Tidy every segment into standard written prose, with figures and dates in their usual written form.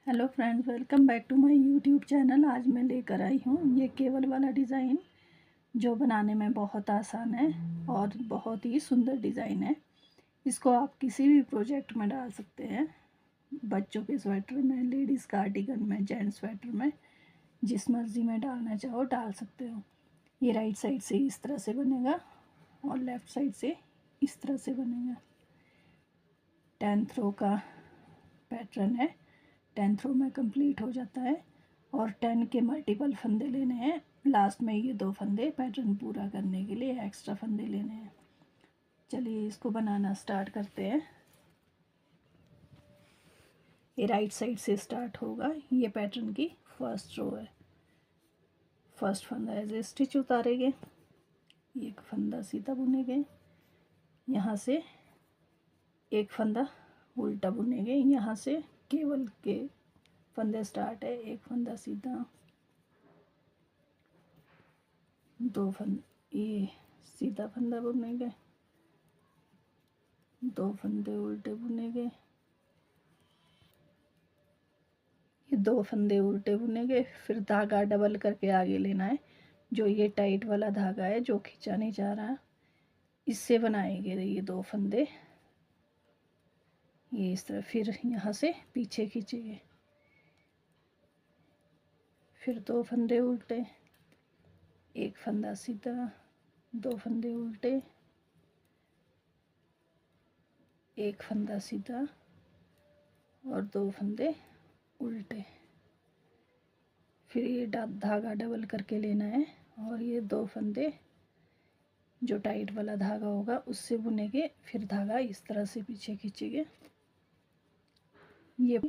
Hello friends, welcome back to my YouTube channel. आज मैं लेकर आई हूँ ये केवल वाला डिज़ाइन जो बनाने में बहुत आसान है और बहुत ही सुंदर डिज़ाइन है। इसको आप किसी भी प्रोजेक्ट में डाल सकते हैं, बच्चों के स्वेटर में, लेडीज़ कार्डिगन में, जेंट्स स्वेटर में, जिस मर्ज़ी में डालना चाहो डाल सकते हो। ये राइट साइड से इस तरह से बनेगा और लेफ़्ट साइड से इस तरह से बनेगा। 10 रो का पैटर्न है, 10 रो में कंप्लीट हो जाता है और 10 के मल्टीपल फंदे लेने हैं। लास्ट में ये 2 फंदे पैटर्न पूरा करने के लिए एक्स्ट्रा फंदे लेने हैं। चलिए इसको बनाना स्टार्ट करते हैं। ये राइट साइड से स्टार्ट होगा। ये पैटर्न की फर्स्ट रो है। फर्स्ट फंदा एज ए स्टिच उतारेंगे, एक फंदा सीधा बुनेंगे, यहाँ से एक फंदा उल्टा बुनेंगे, यहाँ से केवल के फंदे स्टार्ट है। एक फंदा सीधा, दो फंदे, ये सीधा फंदा बुनेंगे, दो फंदे उल्टे बुनेंगे, ये दो फंदे उल्टे बुनेंगे। फिर धागा डबल करके आगे लेना है। जो ये टाइट वाला धागा है जो खींचा नहीं जा रहा, इससे बनाएंगे ये 2 फंदे, ये इस तरह। फिर यहाँ से पीछे खींचेंगे, फिर 2 फंदे उल्टे, एक फंदा सीधा, 2 फंदे उल्टे, एक फंदा सीधा और 2 फंदे उल्टे। फिर ये धागा डबल करके लेना है और ये 2 फंदे जो टाइट वाला धागा होगा उससे बुनेंगे। फिर धागा इस तरह से पीछे खींचेंगे। ये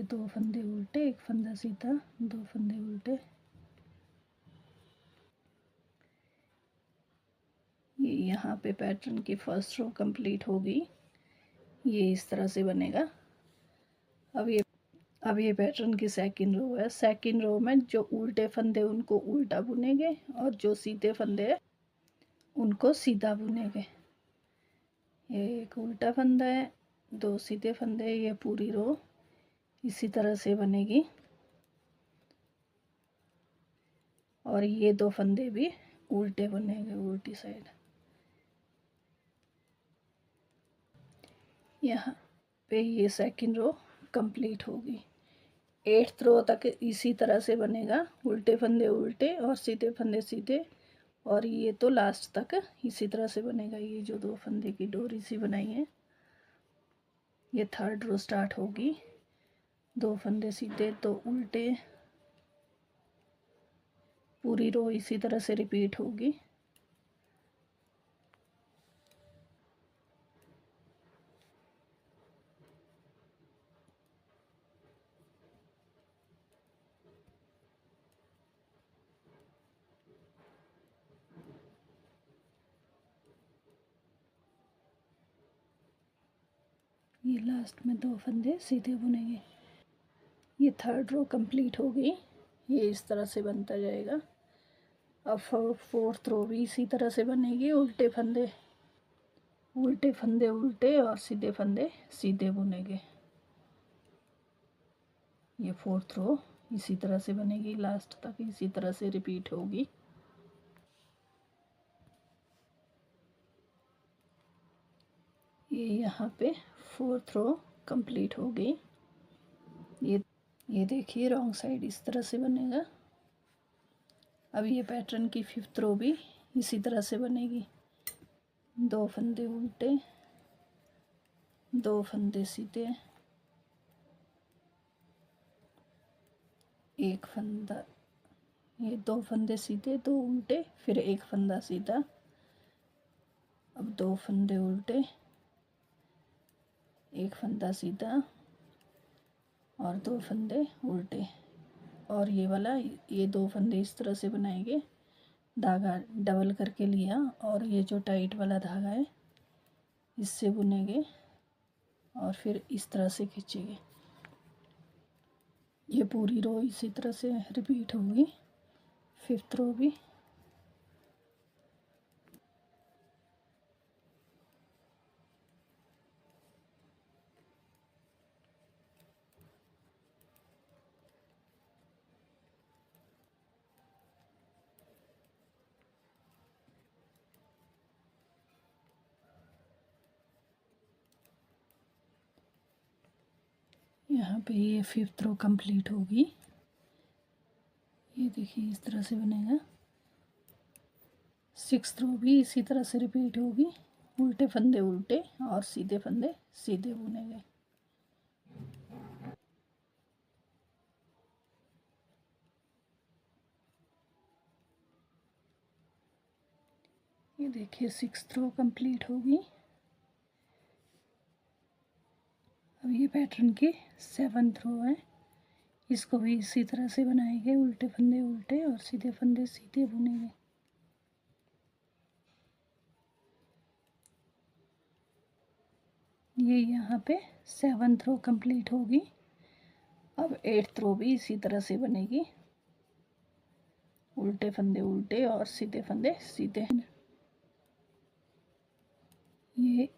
2 फंदे उल्टे, एक फंदा सीधा, 2 फंदे उल्टे। ये यहाँ पे पैटर्न की फर्स्ट रो कंप्लीट होगी। ये इस तरह से बनेगा। अब ये पैटर्न की सेकंड रो है। सेकंड रो में जो उल्टे फंदे उनको उल्टा बुनेंगे और जो सीधे फंदे उनको सीधा बुनेंगे। ये एक उल्टा फंदा है, 2 सीधे फंदे। ये पूरी रो इसी तरह से बनेगी और ये 2 फंदे भी उल्टे बनेंगे, उल्टी साइड। यहाँ पे ये सेकंड रो कंप्लीट होगी। 8th रो तक इसी तरह से बनेगा, उल्टे फंदे उल्टे और सीधे फंदे सीधे। और ये तो लास्ट तक इसी तरह से बनेगा। ये जो 2 फंदे की डोरी सी बनाई है, ये 3rd रो स्टार्ट होगी। 2 फंदे सीधे, 2 उल्टे, पूरी रो इसी तरह से रिपीट होगी। ये लास्ट में 2 फंदे सीधे बुनेंगे। ये 3rd रो कंप्लीट हो गई। ये इस तरह से बनता जाएगा। अब 4th रो भी इसी तरह से बनेगी। उल्टे फंदे उल्टे और सीधे फंदे सीधे बुनेंगे। ये 4th रो इसी तरह से बनेगी, लास्ट तक इसी तरह से रिपीट होगी। ये यहाँ पे 4th रो कंप्लीट हो गई। ये देखिए रॉन्ग साइड इस तरह से बनेगा। अब ये पैटर्न की 5th रो भी इसी तरह से बनेगी। 2 फंदे उल्टे, 2 फंदे सीधे, एक फंदा, ये 2 फंदे सीधे, 2 उल्टे, फिर एक फंदा सीधा। अब 2 फंदे उल्टे, एक फंदा सीधा और 2 फंदे उल्टे। और ये वाला ये 2 फंदे इस तरह से बनाएंगे, धागा डबल करके लिया और ये जो टाइट वाला धागा है इससे बुनेंगे और फिर इस तरह से खींचेंगे। ये पूरी रो इसी तरह से रिपीट होगी। 5th रो भी। यहाँ पे ये 5th रो कंप्लीट होगी। ये देखिए इस तरह से बनेगा। 6th रो भी इसी तरह से रिपीट होगी। उल्टे फंदे उल्टे और सीधे फंदे सीधे बुनेंगे। ये देखिए 6th रो कंप्लीट होगी। अब ये पैटर्न की 7th रो है। इसको भी इसी तरह से बनाएंगे। उल्टे फंदे उल्टे और सीधे फंदे सीधे बुनेंगे। ये यहाँ पे 7th रो कंप्लीट होगी। अब 8th रो भी इसी तरह से बनेगी। उल्टे फंदे उल्टे और सीधे फंदे सीधे। ये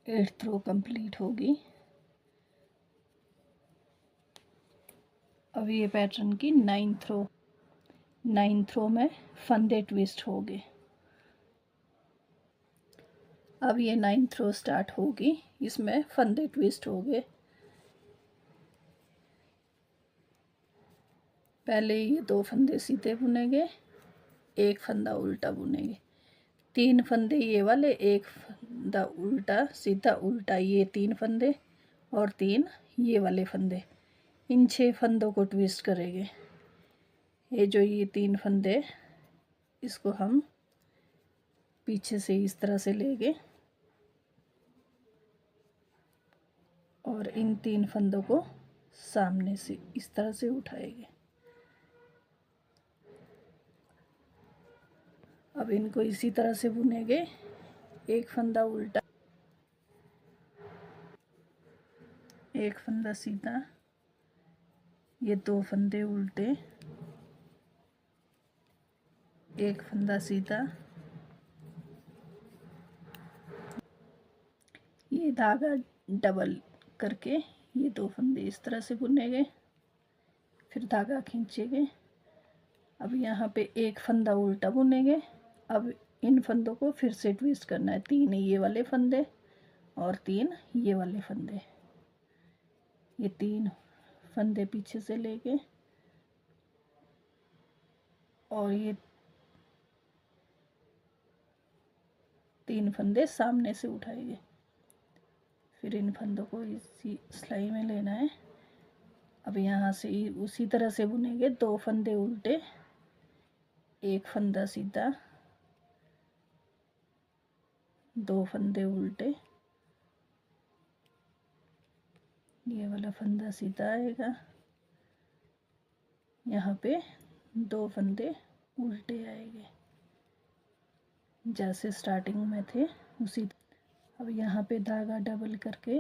8th रो कंप्लीट होगी। अब ये पैटर्न की 9th रो में फंदे ट्विस्ट हो गए। अब ये 9th रो स्टार्ट होगी। इसमें फंदे ट्विस्ट हो गए। पहले ये 2 फंदे सीधे बुनेंगे, एक फंदा उल्टा बुनेंगे। 3 फंदे ये वाले, एक फंदा उल्टा सीधा उल्टा, ये 3 फंदे और 3 ये वाले फंदे। इन 6 फंदों को ट्विस्ट करेंगे। ये 3 फंदे, इसको हम पीछे से इस तरह से लेंगे और इन 3 फंदों को सामने से इस तरह से उठाएंगे। अब इनको इसी तरह से बुनेंगे। एक फंदा उल्टा, एक फंदा सीधा, ये 2 फंदे उल्टे, एक फंदा सीधा, ये धागा डबल करके ये 2 फंदे इस तरह से बुनेंगे। फिर धागा खींचेंगे। अब यहाँ पे एक फंदा उल्टा बुनेंगे। अब इन फंदों को फिर से ट्विस्ट करना है। 3 ये वाले फंदे और 3 ये वाले फंदे। ये 3 फंदे पीछे से लेके और ये 3 फंदे सामने से उठाएंगे। फिर इन फंदों को इसी सिलाई में लेना है। अब यहाँ से उसी तरह से बुनेंगे। 2 फंदे उल्टे, एक फंदा सीधा, 2 फंदे उल्टे, ये वाला फंदा सीधा आएगा। यहाँ पे 2 फंदे उल्टे आएंगे जैसे स्टार्टिंग में थे उसी। अब यहाँ पे धागा डबल करके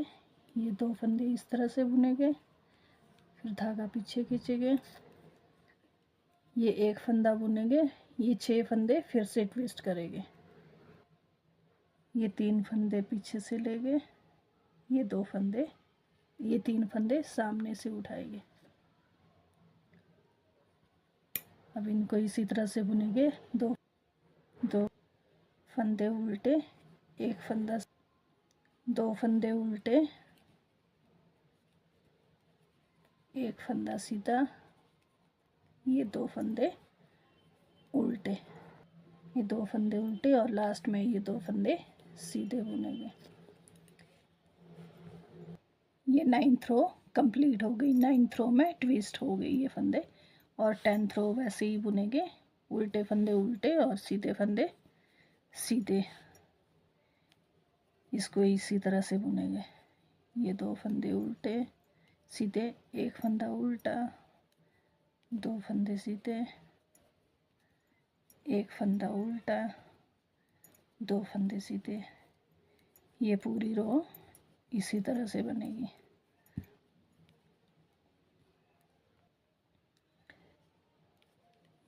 ये 2 फंदे इस तरह से बुनेंगे। फिर धागा पीछे खींचेंगे। ये एक फंदा बुनेंगे। ये 6 फंदे फिर से ट्विस्ट करेंगे। ये 3 फंदे पीछे से लेंगे। ये 2 फंदे, ये 3 फंदे सामने से उठाएंगे। अब इनको इसी तरह से बुनेंगे। 2 फंदे उल्टे, एक फंदा, 2 फंदे उल्टे, एक फंदा सीधा, ये 2 फंदे उल्टे, ये 2 फंदे उल्टे और लास्ट में ये 2 फंदे सीधे बुनेंगे। ये 9th रो कंप्लीट हो गई। 9th रो में ट्विस्ट हो गई ये फंदे। और 10th रो वैसे ही बुनेंगे। उल्टे फंदे उल्टे और सीधे फंदे सीधे। इसको इसी तरह से बुनेंगे। ये 2 फंदे उल्टे सीधे, एक फंदा उल्टा, 2 फंदे सीधे, एक फंदा उल्टा, 2 फंदे सीधे। ये पूरी रो इसी तरह से बनेगी।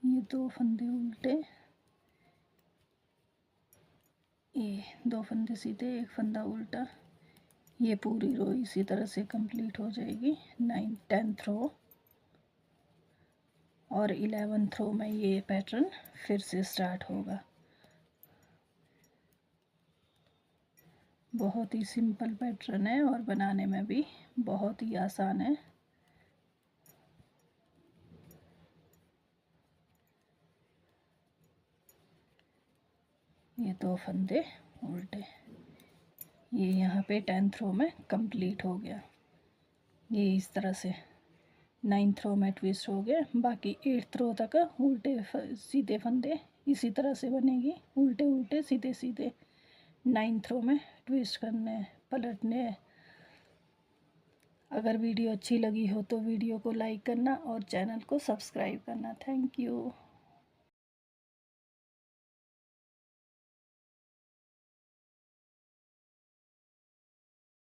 ये 2 फंदे उल्टे, ये 2 फंदे सीधे, एक फंदा उल्टा। ये पूरी रो इसी तरह से कंप्लीट हो जाएगी। 10th रो और 11th रो में ये पैटर्न फिर से स्टार्ट होगा। बहुत ही सिंपल पैटर्न है और बनाने में भी बहुत ही आसान है। ये 2 फंदे उल्टे, ये यहाँ पे 10th रो में कंप्लीट हो गया। ये इस तरह से 9th रो में ट्विस्ट हो गया। बाकी 8th रो तक उल्टे सीधे फंदे इसी तरह से बनेगी, उल्टे उल्टे सीधे सीधे 9th रो में ट्विस्ट करने पलटने। अगर वीडियो अच्छी लगी हो तो वीडियो को लाइक करना और चैनल को सब्सक्राइब करना। Thank you.